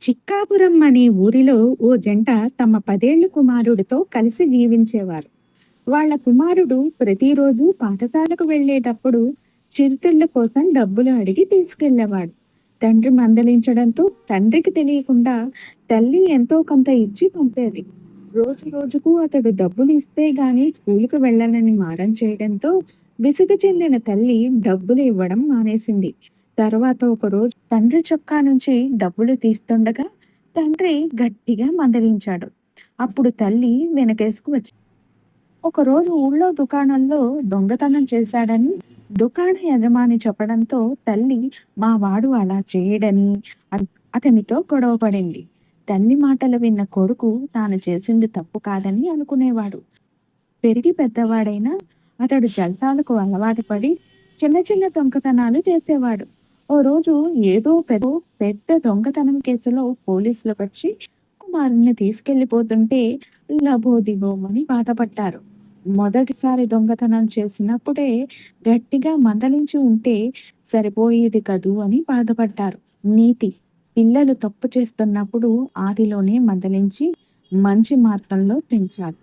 చిక్కాపురం అనే ఊరిలో ఓ జంట తమ 10 ఏళ్ల కుమారుడితో కలిసి జీవించేవారు. వాళ్ళ కుమారుడు ప్రతిరోజు పాఠశాలకు వెళ్ళేటప్పుడు చిరుతిళ్ళ కోసం డబ్బులు అడిగి తీసుకెళ్లేవాడు. తండ్రి మందలించడంతో తండ్రికి తెలియకుండా తల్లి ఎంతో కొంత ఇచ్చి పంపేది. రోజు రోజుకు అతడు డబ్బులు ఇస్తే గాని స్కూలుకు వెళ్ళనని మారం చేయడంతో విసుగు చెందిన తల్లి డబ్బులు ఇవ్వడం మానేసింది. తర్వాత ఒకరోజు తండ్రి చొక్కా నుంచి డబ్బులు తీస్తుండగా తండ్రి గట్టిగా మందలించాడు. అప్పుడు తల్లి వెనకేసుకు వచ్చి ఒకరోజు ఊళ్ళో దుకాణంలో దొంగతనం చేశాడని దుకాణ యజమాని చెప్పడంతో తల్లి మా వాడు అలా చేయడని అ- అతనితో గొడవ పడింది. తల్లి మాటలు విన్న కొడుకు తాను చేసింది తప్పు కాదని అనుకునేవాడు. పెరిగి పెద్దవాడైనా అతడు జల్సాలకు అలవాటు పడి చిన్న చిన్న దొంగతనాలు చేసేవాడు. ఓ రోజు ఏదో పెద్ద పెద్ద దొంగతనం కేసులో పోలీసులు వచ్చి కుమారుణ్ణి తీసుకెళ్లిపోతుంటే లబోదిబోమని బాధపడ్డారు. మొదటిసారి దొంగతనం చేసినప్పుడే గట్టిగా మందలించి ఉంటే సరిపోయేది కదూ అని బాధపడ్డారు. నీతి: పిల్లలు తప్పు చేస్తున్నప్పుడు ఆదిలోనే మందలించి మంచి మార్గంలో పెంచాలి.